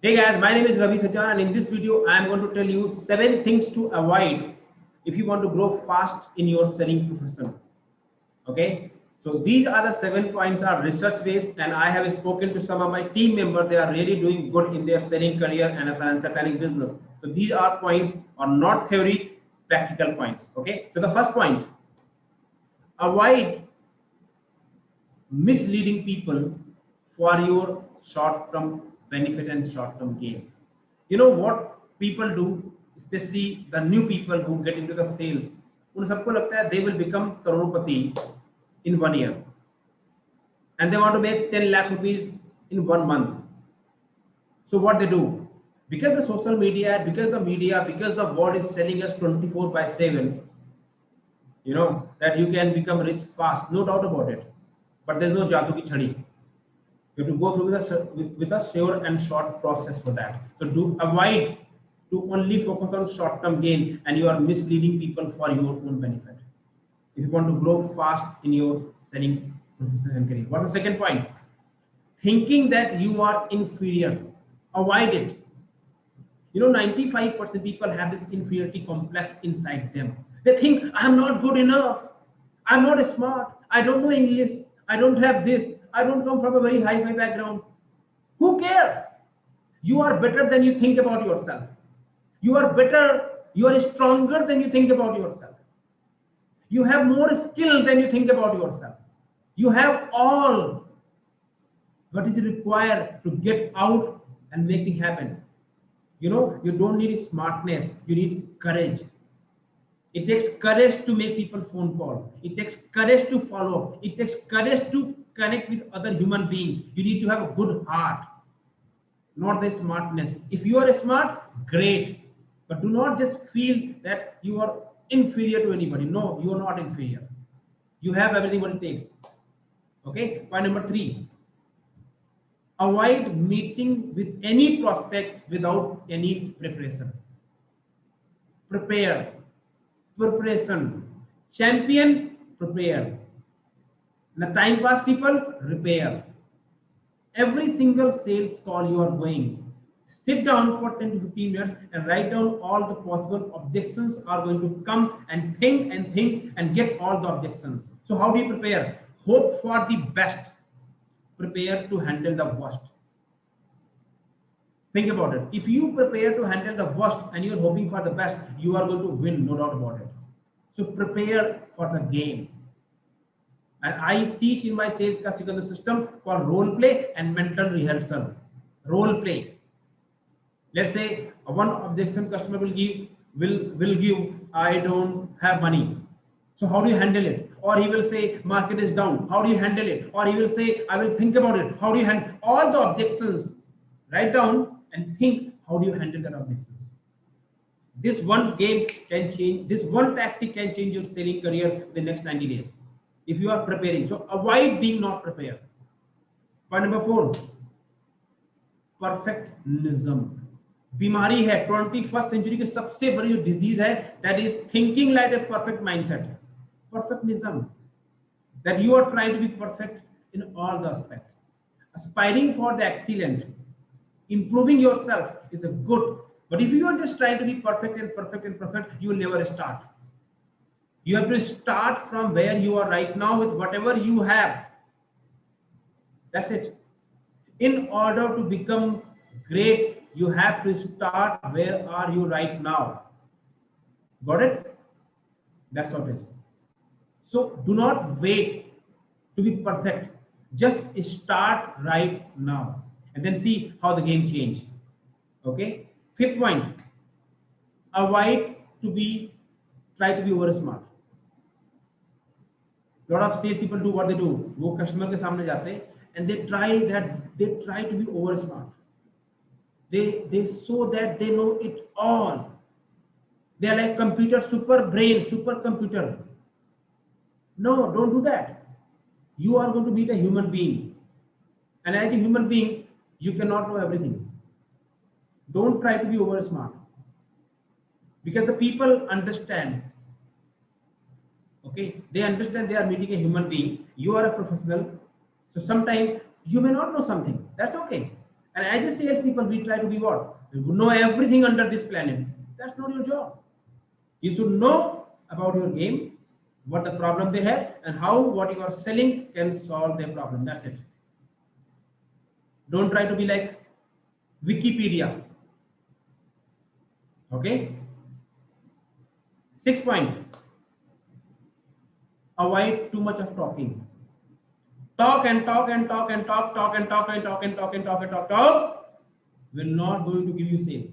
Hey guys, my name is Ravi Sachan, and in this video, I am going to tell you 7 things to avoid if you want to grow fast in your selling profession. Okay, so these are the 7 points are research based, and I have spoken to some of my team members. They are really doing good in their selling career and a financial planning business. So these are points are not theory, practical points. Okay, so the first point: avoid misleading people for your short term benefit and short term gain. You know what people do, especially the new people who get into the sales, उन सबको लगता है they will become Crorepati in 1 year and they want to make 10 lakh rupees in 1 month. So what they do, because the social media, because the media, because the world is selling us 24 by 7, you know that you can become rich fast, no doubt about it, but there's no jadoo ki chhadi. You have to go through with a sure and short process for that. So do avoid to only focus on short-term gain, and you are misleading people for your own benefit. If you want to grow fast in your selling profession and career. What's the second point? Thinking that you are inferior. Avoid it. You know, 95% people have this inferiority complex inside them. They think I'm not good enough. I'm not smart. I don't know English. I don't have this. I don't come from a very high-fi background. Who cares? You are better than you think about yourself. You are better. You are stronger than you think about yourself. You have more skill than you think about yourself. You have all what is required to get out and make it happen. You know, you don't need smartness. You need courage. It takes courage to make people phone call. It takes courage to follow. It takes courage to connect with other human beings. You need to have a good heart, not the smartness. If you are smart, great. But do not just feel that you are inferior to anybody. No, you are not inferior. You have everything what it takes. Okay. Point number 3. Avoid meeting with any prospect without any preparation. Prepare. Preparation. Champion, prepare. The time pass people, repair. Every single sales call you are going, sit down for 10 to 15 minutes and write down all the possible objections are going to come, and think and get all the objections. So how do you prepare? Hope for the best, prepare to handle the worst. Think about it. If you prepare to handle the worst and you're hoping for the best, you are going to win, no doubt about it. So prepare for the game. And I teach in my sales customer system called role play and mental rehearsal. Role play. Let's say one objection customer will give, I don't have money. So how do you handle it? Or he will say market is down. How do you handle it? Or he will say I will think about it. How do you handle all the objections? Write down and think, how do you handle that objections? This one game can change. This one tactic can change your selling career the next 90 days if you are preparing. So avoid being not prepared. Point number 4, perfectionism. बीमारी है 21st century की सबसे बड़ी जो disease है, that is thinking like a perfect mindset. Perfectionism, that you are trying to be perfect in all the aspects. Aspiring for the excellent, improving yourself is a good, but if you are just trying to be perfect and perfect and perfect, you will never start. You have to start from where you are right now with whatever you have. That's it. In order to become great, you have to start where are you right now. Got it? That's what it is. So do not wait to be perfect. Just start right now and then see how the game change. Okay. 5th point, avoid to be try to be over smart. Lot of sales people do what they do. वो customer के सामने जाते हैं and they try to be over smart. They show that they know it all. They are like computer, super brain, super computer. No, don't do that. You are going to meet a human being, and as a human being, you cannot know everything. Don't try to be over smart, because the people understand. Okay, they understand they are meeting a human being. You are a professional, so sometimes you may not know something. That's okay, And as a salespeople, we try to be what? We know everything under this planet. That's not your job. You should know about your game, what the problem they have, and how what you are selling can solve their problem. That's it. Don't try to be like Wikipedia. Okay. 6th point. Avoid too much of talking. Talk and talk and talk and talk, talk and talk and talk and talk and talk and talk will not going to give you sale.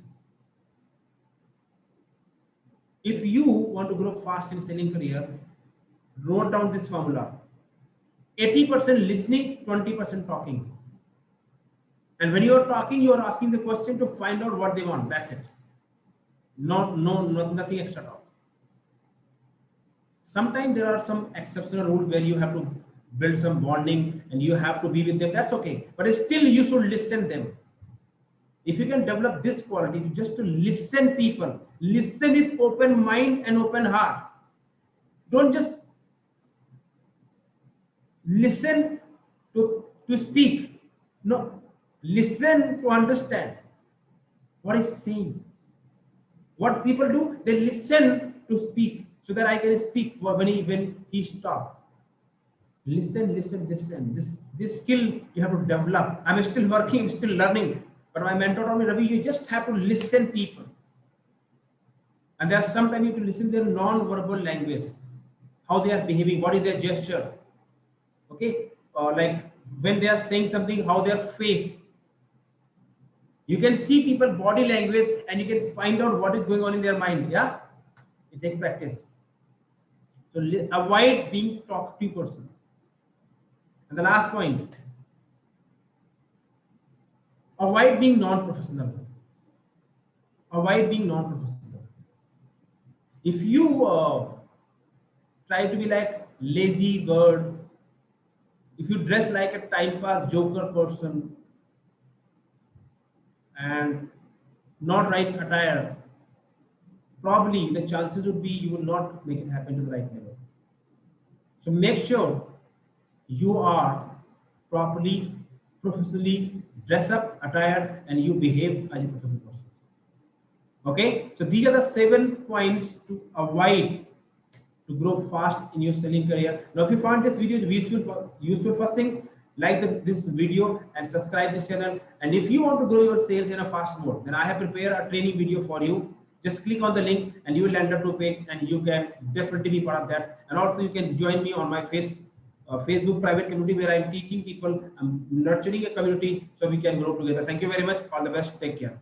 If you want to grow fast in selling career, wrote down this formula: 80% listening, 20% talking. And when you are talking, you are asking the question to find out what they want. That's it. Nothing extra talk. Sometimes there are some exceptional rules where you have to build some bonding and you have to be with them. That's okay. But still, you should listen them. If you can develop this quality, just to listen people, listen with open mind and open heart. Don't just listen to speak. No, listen to understand what is saying. What people do, they listen to speak so that I can speak when he stops. Listen. This skill you have to develop. I'm still working, I'm still learning. But my mentor told me, Ravi, you just have to listen people. And there's sometimes you have to listen their non-verbal language, how they are behaving, what is their gesture. Okay, like when they are saying something, how their face. You can see people body language and you can find out what is going on in their mind. Yeah, it takes practice. So avoid being talkative person. And the last point, avoid being non-professional. Avoid being non-professional. If you try to be like lazy bird, if you dress like a time pass joker person and not right attire, probably the chances would be you will not make it happen to the right level. So make sure you are properly, professionally dress up, attire, and you behave as a professional person. Okay, so these are the 7 points to avoid to grow fast in your selling career. Now, if you found this video useful, first thing, like this video and subscribe this channel. And if you want to grow your sales in a fast mode, then I have prepared a training video for you. Just click on the link and you will end up to a page and you can definitely be part of that. And also you can join me on my Facebook private community where I'm teaching people, I'm nurturing a community so we can grow together. Thank you very much. All the best. Take care.